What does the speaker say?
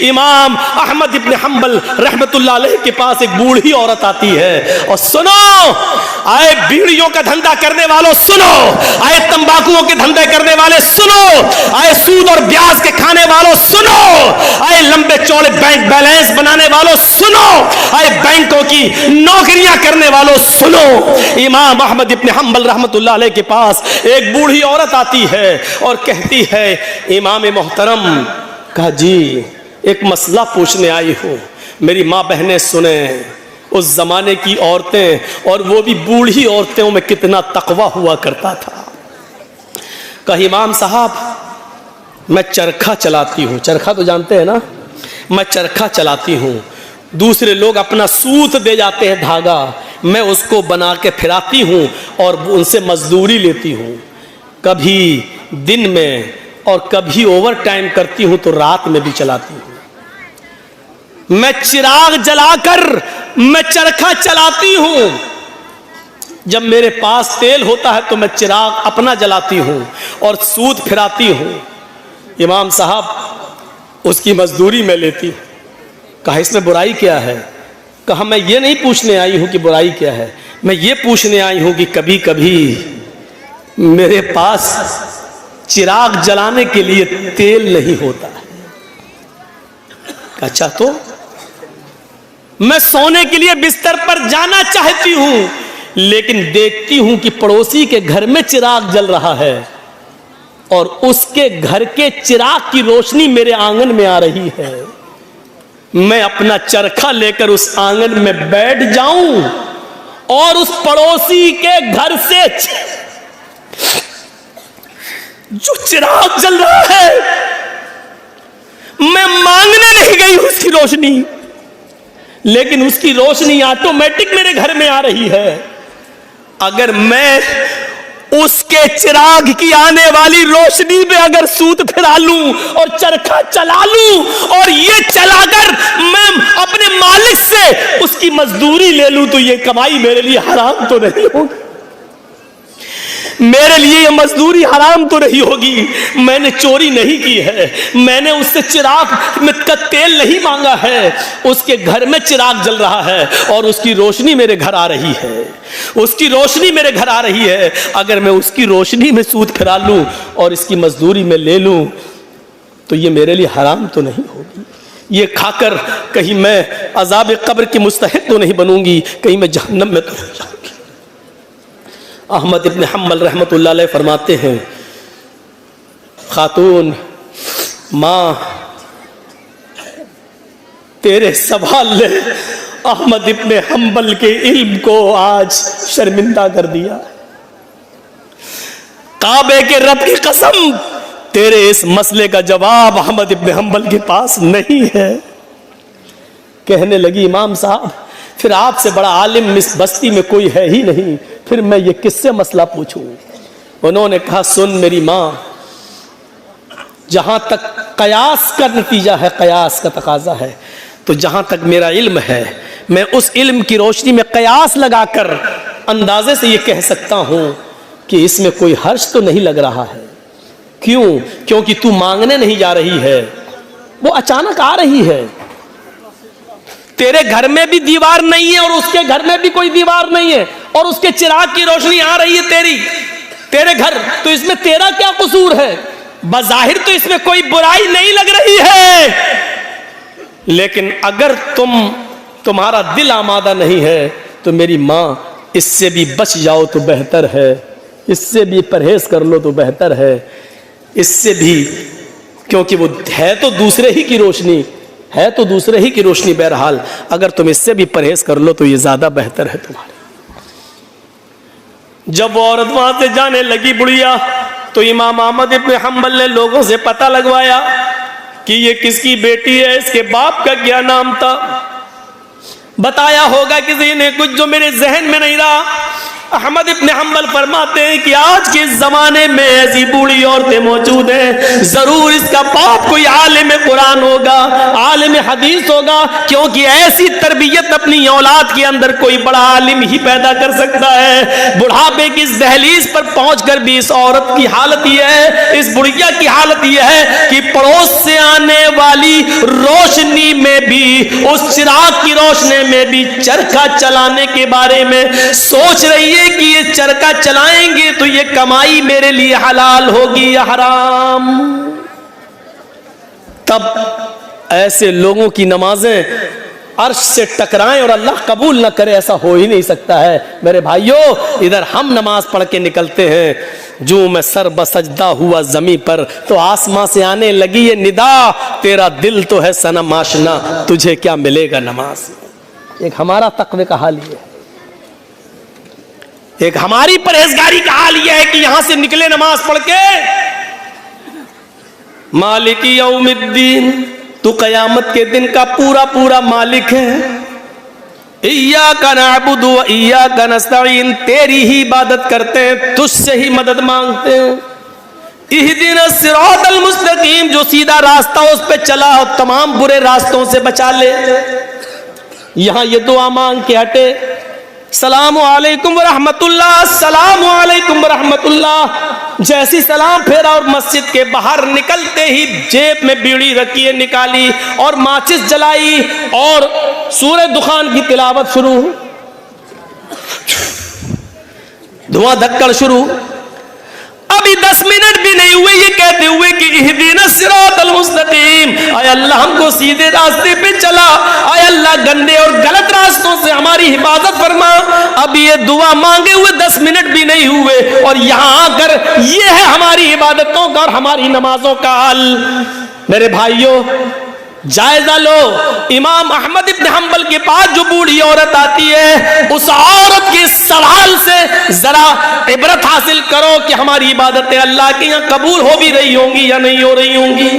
इमाम अहमद इब्न हम्बल रहमतुल्लाह अलैह के पास एक बूढ़ी औरत आती है और सुनो, आए बीड़ियों का धंधा करने वालों सुनो, आए तंबाकुओं के धंधे करने वाले सुनो, आए सूद और ब्याज के खाने वालों सुनो, आए लंबे चौड़े बैंक बैलेंस बनाने वालों सुनो, आए बैंकों की नौकरियां करने वालों सुनो। इमाम अहमद इब्न हम्बल रहमतुल्लाह अलैह के पास एक बूढ़ी औरत आती है और कहती है, इमाम मोहतरम, कहा जी एक मसला पूछने आई हूँ, मेरी माँ बहनें सुने, उस जमाने की औरतें और वो भी बूढ़ी औरतों में कितना तकवा हुआ करता था। कहा इमाम साहब मैं चरखा चलाती हूँ, चरखा तो जानते हैं ना, मैं चरखा चलाती हूँ, दूसरे लोग अपना सूत दे जाते हैं धागा, मैं उसको बना के फिराती हूँ और उनसे मजदूरी लेती हूँ, कभी दिन में और कभी ओवर टाइम करती हूँ तो रात में भी चलाती हूँ। मैं चिराग जलाकर मैं चरखा चलाती हूँ, जब मेरे पास तेल होता है तो मैं चिराग अपना जलाती हूँ और सूत फिराती हूँ। इमाम साहब उसकी मजदूरी में लेती। कहा इसमें बुराई क्या है? कहा मैं ये नहीं पूछने आई हूँ कि बुराई क्या है, मैं ये पूछने आई हूँ कि कभी कभी मेरे पास चिराग जलाने के लिए तेल नहीं होता है। अच्छा तो मैं सोने के लिए बिस्तर पर जाना चाहती हूं, लेकिन देखती हूं कि पड़ोसी के घर में चिराग जल रहा है और उसके घर के चिराग की रोशनी मेरे आंगन में आ रही है। मैं अपना चरखा लेकर उस आंगन में बैठ जाऊं और उस पड़ोसी के घर से जो चिराग जल रहा है, मैं मांगने नहीं गई उसकी रोशनी, लेकिन उसकी रोशनी ऑटोमेटिक मेरे घर में आ रही है। अगर मैं उसके चिराग की आने वाली रोशनी में अगर सूत फिरा लूं और चरखा चला लूं और ये चलाकर मैं अपने मालिक से उसकी मजदूरी ले लूं, तो ये कमाई मेरे लिए हराम तो नहीं होगी? मेरे लिए ये मजदूरी हराम तो नहीं होगी? मैंने चोरी नहीं की है, मैंने उससे चिराग में का तेल नहीं मांगा है, उसके घर में चिराग जल रहा है और उसकी रोशनी मेरे घर आ रही है, उसकी रोशनी मेरे घर आ रही है। अगर मैं उसकी रोशनी में सूत फिरा लूं और इसकी मजदूरी में ले लूं तो ये मेरे लिए हराम तो नहीं होगी? ये खाकर कहीं मैं अजाब कब्र की मुस्तहिक तो नहीं बनूंगी, कहीं मैं जहन्नम में तो नहीं जाऊंगी? अहमद इब्न हम्बल रहमतुल्लाह अलैह फरमाते हैं, खातून माँ तेरे सवाल ने अहमद इब्न हम्बल के इल्म को आज शर्मिंदा कर दिया। काबे के रब की कसम, तेरे इस मसले का जवाब अहमद इब्न हम्बल के पास नहीं है। कहने लगी, इमाम साहब फिर आपसे बड़ा आलिम इस बस्ती में कोई है ही नहीं, फिर मैं ये किससे मसला पूछूं? उन्होंने कहा, सुन मेरी माँ, जहां तक कयास का नतीजा है, कयास का तकाजा है, तो जहां तक मेरा इल्म है, मैं उस इल्म की रोशनी में कयास लगाकर अंदाजे से ये कह सकता हूं कि इसमें कोई हर्ज तो नहीं लग रहा है। क्यों? क्योंकि तू मांगने नहीं जा रही है, वो अचानक आ रही है। तेरे घर में भी दीवार नहीं है और उसके घर में भी कोई दीवार नहीं है और उसके चिराग की रोशनी आ रही है तेरे घर, तो इसमें तेरा क्या कसूर है? बज़ाहिर तो इसमें कोई बुराई नहीं लग रही है, लेकिन अगर तुम्हारा दिल आमादा नहीं है तो मेरी माँ इससे भी बच जाओ तो बेहतर है, इससे भी परहेज कर लो तो बेहतर है, इससे भी, क्योंकि वो है तो दूसरे ही की रोशनी, है तो दूसरे ही की रोशनी। बहरहाल अगर तुम इससे भी परहेज कर लो तो ये ज्यादा बेहतर है तुम्हारे। जब वो औरत वहां से जाने लगी बुढ़िया, तो इमाम अहमद इब्न हम्बल ने लोगों से पता लगवाया कि ये किसकी बेटी है, इसके बाप का क्या नाम था। बताया होगा किसी ने कुछ जो मेरे जहन में नहीं रहा। अहमद इब्न हम्बल फरमाते हैं कि आज के जमाने में ऐसी बूढ़ी औरतें मौजूद हैं, जरूर इसका बाप कोई आलिम कुरान होगा, आलिम हदीस होगा, क्योंकि ऐसी तरबियत अपनी औलाद के अंदर कोई बड़ा आलिम ही पैदा कर सकता है। बुढ़ापे की इस दहलीज पर पहुंचकर भी इस औरत की हालत यह है, इस बुढ़िया की हालत यह है कि पड़ोस से आने वाली रोशनी में भी, उस चिराग की रोशनी में भी चरखा चलाने के बारे में सोच रही है कि ये चरखा चलाएंगे तो ये कमाई मेरे लिए हलाल होगी या हराम। तब ऐसे लोगों की नमाजें अर्श से टकराएं और अल्लाह कबूल न करे, ऐसा हो ही नहीं सकता है। मेरे भाइयों, इधर हम नमाज पढ़ के निकलते हैं, जो मैं सर बसजदा हुआ जमी पर तो आसमां से आने लगी ये निदा, तेरा दिल तो है सनम आशना, तुझे क्या मिलेगा नमाज। एक हमारा तकवे का हाल ये है, एक हमारी परहेजगारी का हाल यह है कि यहां से निकले नमाज पढ़ के, मालिकी यौमिद्दीन, तू कयामत के दिन का पूरा पूरा मालिक है। इय्याका नअबुदु व इय्याका नस्तईन, तेरी ही इबादत करते हैं, तुझसे ही मदद मांगते हैं। इहदिनस सिरातल मुस्तकीम, जो सीधा रास्ता उस पे चला और तमाम बुरे रास्तों से बचा ले। यहां ये दुआ मांग के हटे, सलामु अलैकुम व रहमतुल्लाह, सलामु अलैकुम व रहमतुल्लाह, जैसी सलाम फेरा और मस्जिद के बाहर निकलते ही जेब में बीड़ी रखी है, निकाली और माचिस जलाई और सूरह दुखान की तिलावत शुरू, धुआं धक्कड़ शुरू। अभी 10 मिनट भी नहीं हुए ये कहते हुए कि इहदिनस सिरातल मुस्तकीम, आय अल्लाह हमको सीधे रास्ते पे चला, आय अल्लाह गंदे और गलत रास्तों से हमारी हिफाजत फरमा। अभी ये दुआ मांगे हुए 10 मिनट भी नहीं हुए और यहां आकर ये है हमारी इबादतों का और हमारी नमाजों का हाल। मेरे भाइयों, जायजा लो, इमाम अहमद इब्न हम्बल के पास जो बूढ़ी औरत आती है, उस औरत के सवाल से जरा इबरत हासिल करो कि हमारी इबादतें अल्लाह के यहाँ कबूल हो भी रही होंगी या नहीं हो रही होंगी।